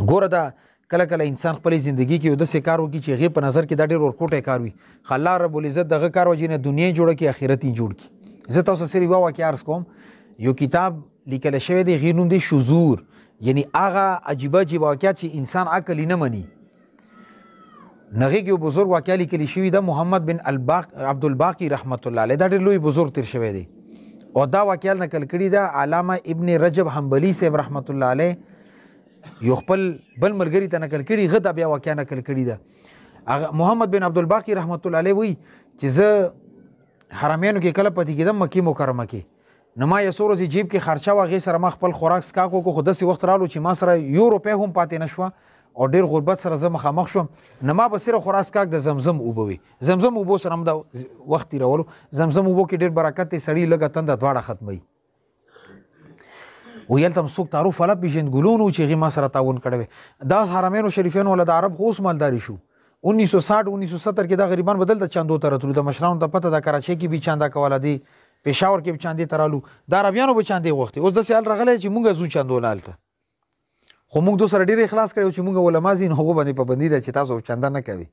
ګوره دا کله کله انسان خپلې زندگی کې یو داسې کار وکړي چې هغې په نظر کې دا ډېر ورکوټی کار وي خو الله رب العزت دغه کار وجې نه دنیا جوړه کړي آخرت یې جوړ کړي زه تاسو سره یوه واقعه عرض کوم یو کتاب لیکلی شوی دی هغې نوم دی شذور یعنی هغه عجیبه عجیبه واقعات چې انسان عقل یې نه مني نغې کې یو بزرګ واقعه لیکلی شوي ده محمد بن عبدالباقي رحمت الله علیه دا ډېر لوی بزرګ تیر شوی دی او دا واقعه نقل کړي ده علامه ابن رجب حنبلي صاحب رحمت الله علیه یو خپل بل ملګري ته نقل کړي هغه دا بیا واقعه نقل کړي ده محمد بن عبدالباقي رحمت الله علیه وایي چې زه حرمینو کې کله پاتې کېدم مکې مکرمه کې نو ما یو څو ورځې جیب کې خرچه وه هغې سره ما خپل خوراک سکاک وکړو خو داسې وخت رالو چې ما سره یو روپۍ هم پاتې نه شوه او ډېر غربت سره زه مخامخ شوم نو ما به صرف خوراک سکاک د زمزم اوبه وي زمزم اوبو سره هم دا وخت تېرولو زمزم اوبو کې ډېر برکت دی سړي لږه تنده دواړه ختموي وی هلته هم څوک تعارف والا پېژندګلون و چې هغې ما سره تعاون کړی وی دا حرمینو شریفینو والا د عرب خو اوس مالداري شو 1960 1970 کې دا غریبان به دلته چاندو ته راتلو د مشرانو ته پته ده کراچۍ کې به چاندا کوله دی پېښور کې به چاندې ته رالو د عربیانو به چاندې غوښتې اوس داسې حال راغلی چې مونږ ځو چاندوله هلته خو مونږ دو سره ډېر اخلاص کړی چې مونږ علما ځي نو هغو باندې پابندي ده چې تاسو چانده نه کوي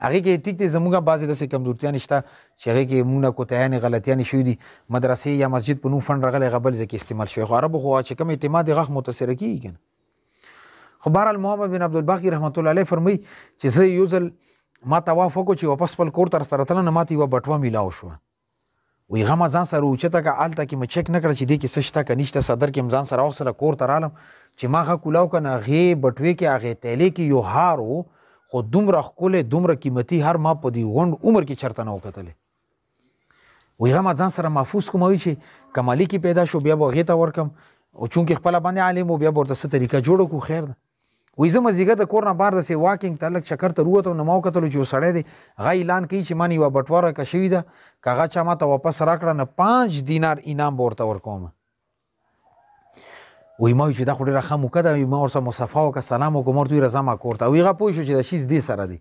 هغې کې ټیک دی زمونږ بعضې داسې کمزورتیانې شته چې هغې کې مونږ نه کوتاهیانې غلطیانې شوي دي مدرسې یا مسجد په نوم فنډ راغلی هغه بل ځای کې استعمال شوی خو عربو خو چې کوم اعتماد یې غاښ متاثره کېږي که نه خو بهرحال محمد بن عبدالباقي رحمت الله علیه فرمایي چې زه یو ځل ما طواف وکړو چې واپس خپل کور طرف ته راتله نو ماته یوه بټوه میلاو شوه وی هغه ما ځان سره اوچته که هلته کې مې چک نه کړه چې دې کې څه شته که نشته صدر کې م ځان سره واخیستله کور ته رالم چې ما هغه کولاو که نه هغې بټوې کې هغې تیلې کې یو هار و خو دومره ښکلی دومره قیمتي هر ما په دې غونډ عمر کې چېرته نه و کتلی وی هغه ما ځان سره محفوظ کوم وی چې کمالي کې پیدا شو بیا به هغې ته ورکم او چونکې خپله باندې عالم و بیا به ورته څه طریقه جوړه کړو خیر ده وی زه مازدیګر د کور نه بار داسې واکینګ ته لږ چکر ته ووتم نو ما وکتلو چې یو سړی دی هغه اعلان کوي چې ما نه یوه بټوه راکه شوي ده که هغه چا ما ته واپس راکړه نه 5 دینار انعام به ورته ورکوم وی ما وی چې دا خو ډېره ښه موقع ده ما ورسره مصافحه وکړه سلام وکړم ورته وی راځه ما کور ته وی هغه پوه شو چې دا شیز دې سره دی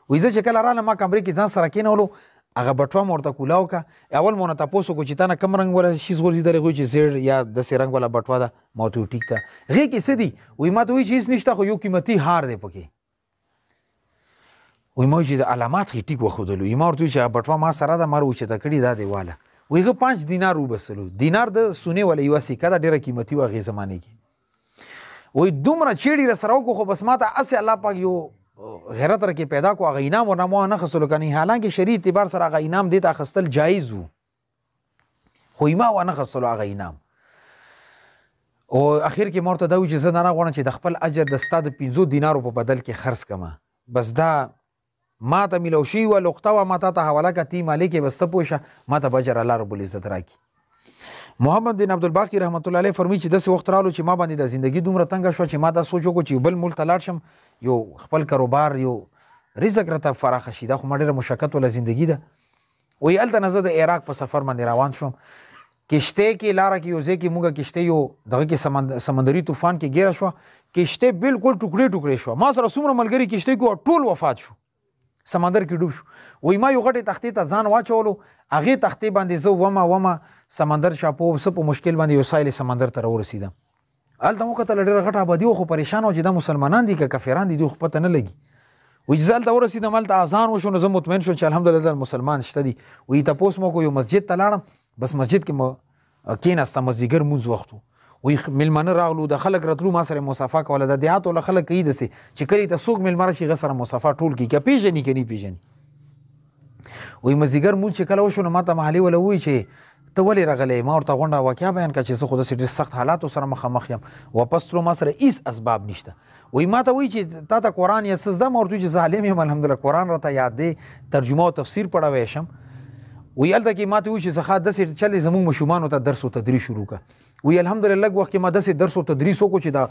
وی زه چې کله رالم ما کمرې کې ځان سره کېنولو هغه بټوه مې ورته کولاو که اول مو نه تپوس وکړو چې تا نه کوم رنګ والا شیز ورځېدلی هغوی چې زیړ یا داسې رنګ والا بټوه ده ما ورته وی ټیک ده هغې کې څه دي وی ما ته وایي چې هېڅ نشته خو یو قیمتي هار دی پکې وی ما وایي چې د علامات یې ټیک وښودلو وي ما ورته وایي چې هغه بټوه ما سره ده ما راوچته کړې دا دیواله وی هغه 5 دینار وبسلو دینار د سونې والا یوه سکه ده ډېره قیمتي وه هغې زمانې کې وی دومره چیړې راسره وکړو خو بس ما ته هسې الله پاک یو غیرت رکې پیدا کو هغه انعام ورنه ما نه خستلو کنی حالانکه شرعي اعتبار سره هغه انعام دې ته اخیستل جایز و خو ما ونه خستلو هغه انعام او اخر کې ما ورته دا وایي چې زه دا نه غواړم چې د خپل اجر د ستا د 15 دینارو په بدل کې خرڅ کړمه بس دا ما ته میلو شوي وه لقطه وه ما تا ته حواله کړه تی مالک یې بس ته پوه شه ما ته به اجر الله رب العزت راکړي محمد بن عبدالباقي رحمت الله علیه فرمایي چې داسې وخت رالو چې ما باندې د زندګي دومره تنګه شوه چې ما دا سوچ وکړو چې یو بل ملک ته لاړ شم یو خپل کاروبار یو رزق راته فراخه شي دا خو ما ډېره مشقت وله زندګي ده وایي هلته نه زه د عراق په سفر باندې روان شوم کشتۍ کې لاره کې یو ځای کې موږ کشتۍ یو دغه کې سمندري طوفان کې ګیره شوه کشتۍ بالکل ټوکړې ټوکړې شوه ما سره څومره ملګري کشتۍ کې ټول وفات شو سمندر کې ډوب شو وایي ما یو غټې تختې ته ځان واچولو هغې تختې باندې زه ومه سمندر شاپو څه په مشکل باندې یو سایل سمندر ته راورسېدم هلته مو کتله ډېره غټه آبادي وه خو پریشان وه چې دا مسلمانان دي که کافران دي دوی خو پته نه لګي وایي چې زه هلته ورسېدم هلته اذان وشو نو زه مطمئن شوم چې الحمدلله مسلمان شته دي وایي تپوس مو وکړو یو مسجد ته لاړم بس مسجد کې مو کېناستم مازدیګر مونځ وخت و وایي میلمانه راغلو د خلک راتلو ما سره مصافحه کوله د دیهات والا خلک کوي داسې چې کلي ته څوک میلمه راشي هغه سره مصافحه ټول کوي که پېژني که نه پېژني وایي مازدیګر مونځ چې کله وشو نو ما ته محلي والا وایي چې ته ولې راغلی ما ورته غونډه واقعه بیان کړه چې زه خو داسې ډېر سخت حالاتو سره مخامخ یم واپس تلو ما سره هېڅ اسباب نشته وایي ما ته وایي چې تا ته قرآن یا څه زده ما ورته وایي چې زه عالم یم الحمدلله قرآن راته یاد دی ترجمه او تفسیر پړوی شم وایي هلته کې ما ته وایي چې زه ښه داسې چل دی زموږ ماشومانو ته درس و تدریس شروع کړه وایي الحمدلله لږ وخت کې ما داسې درس و تدریس وکړو چې دا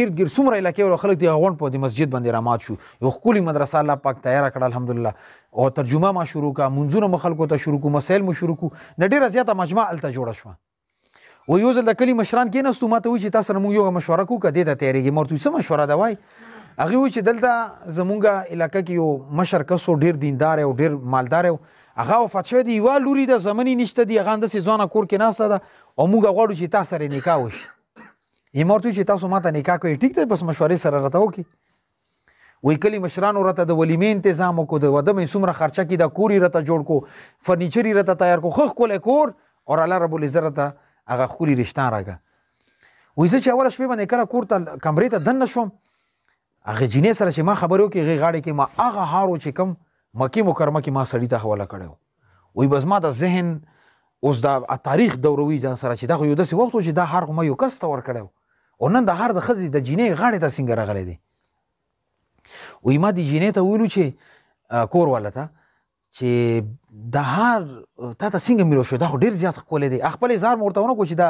ارد ګرد څومره علاقې والا خلک دي هغه غونډ په دې مسجد باندې رامات شو یو ښکلې مدرسه الله پاک تیاره کړه الحمدلله او ترجمه ما شروع کړه منځونه مو خلکو ته شروع کړو مسایل مو شروع کړو نه ډېره زیاته مجمع هلته جوړه شوه و یو ځل د کلي مشران کېناستو ما ته وایي چې تا سره موږ یوه مشوره کوو که دې ته تیارېږي ما ورته وایي څه مشوره ده وایي هغې وایي چې دلته زمونږ علاقه کې یو مشر کس و ډېر دیندار او ډېر مالدار و هغه وفات شوی دی یوه لوري ده زمنې نشته دي هغه همداسې ځوانه کور کې ناسته ده او موږ غواړو چې تا سره نکاح وشي ایما ورته چې تاسو ماته نکاح کوئ ټیک دی بس مشورې سره راته وکړي وایي کلي مشرانو راته د ولیمې تنظام وکړو د واده مې څومره خرچه کړي دا کور یې راته جوړ کړو فرنیچر یې راته تیار کړو ښه ښکلی کور او الله رب العزت راته هغه ښکلي رشتان راکړه وایي زه چې اوله شپې باندې کله کور ته کمرې ته دننه شوم هغه جینۍ سره چې ما خبرې وکړې هغې غاړې کې ما هغه هار و چې کوم مکې مکرمه کې ما سړي ته حواله کړی و وایي بس ما د ذهن اوس دا تاریخ دوروي ځان سره چې دا خو یو داسې وخت و چې دا هار خو ما یو کس ته ورکړی و او نن د هار د ښځې د جینۍ غاړې ته څنګه راغلی دی وایي ما دې جینۍ ته ویلو چې کور والا ته چې د هار تا ته څنګه میلو شو دا خو ډېر زیات ښکلی دی خپل اظهار مې ورته ونه کړو چې دا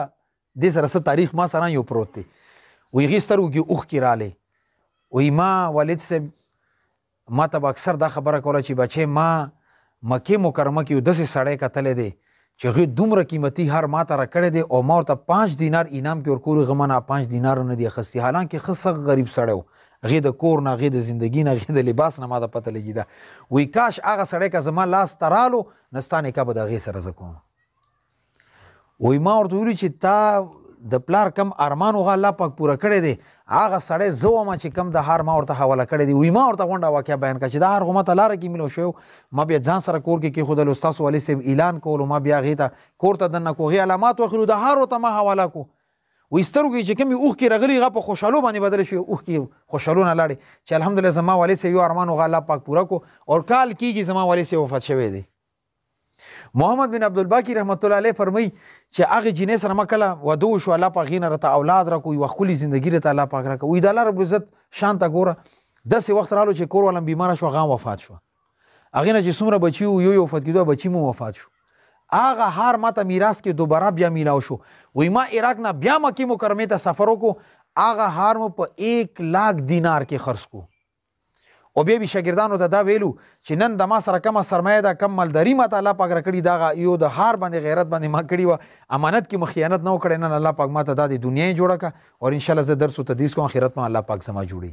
دې سره څه تاریخ ما سره یو پروت دی وایي هغې سترګو کې اوښکې رالې وایي ما والد صاحب ما ته به اکثر دا خبره کوله چې بچې ما مکې مکرمه کې یو داسې سړی کتلی دی چې هغې دومره قیمتي هر ما ته راکړی دی او ما ورته 5 دینار انعام کې ورکولو هغه ما نه 5 دینار نه دی اخیستي حالانکې ښه سخت غریب سړی و هغې د کور نه هغې د زندګي نه هغې د لباس نه ما ته پته لګېده وایي کاش هغه سړی که زما لاس ته رالو نه ستا نکاح به د هغې سره زه کوم وایي ما ورته ویلي چې تا د پلار کم ارمان هغه الله پاک پوره کړی دی هغه سړی زه وم چې کم د هار ما ورته حواله کړی دی وایي ما ورته غونډه واقعه بیان کړه چې دا هار خو ما ته لاره کې میلو شوی ما بیا ځان سره کور کې کېښودلو ستاسو والد صاحب اعلان کولو ما بیا هغې ته کور ته دننه کړو هغې علامات واخلو د هار ورته ما حواله کړو وایي سترګو یې چې کومې اوښکې راغلي هغه په خوشحالو باندې بدله شوې اوښکې خوشحالو نه لاړې چې الحمدلله زما والد صاحب یو ارمان هغه الله پاک پوره کړو او کال کېږي زما والد صاحب وفات شوی دی محمد بن عبدالباقي رحمت الله علیه فرمایي چې هغې جینۍ سره ما کله واده وشو الله پاک هغې نه راته اولاد راکړو یوه ښکلې زندګي راته الله پاک راکړه وایي د الله رب العزت شان ته ګوره داسې وخت رالو چې کور والا بیماره شوه هغه هم وفات شوه هغې نه چې څومره بچي وو یو وفات کېدو بچي مو وفات شو هغه هار ما ته میراث کې دوباره بیا میلاو شو وایي ما عراق نه بیا مکې مکرمې ته سفر وکړو هغه هار مو په 1,00,000 دینار کې خرڅ کړو او بیا به شاګردانو ته دا ویلو چې نن د ما سره کومه سرمایه ده کم مالداري ما ته الله پاک راکړي دغه یو د هار باندې غیرت باندې ما کړي وه امانت کې مو خیانت نه وکړی نن الله پاک ما ته دا د دنیا یې جوړه کړه او انشاءالله زه درس و تدریس کوم آخرت ما الله پاک زما جوړوي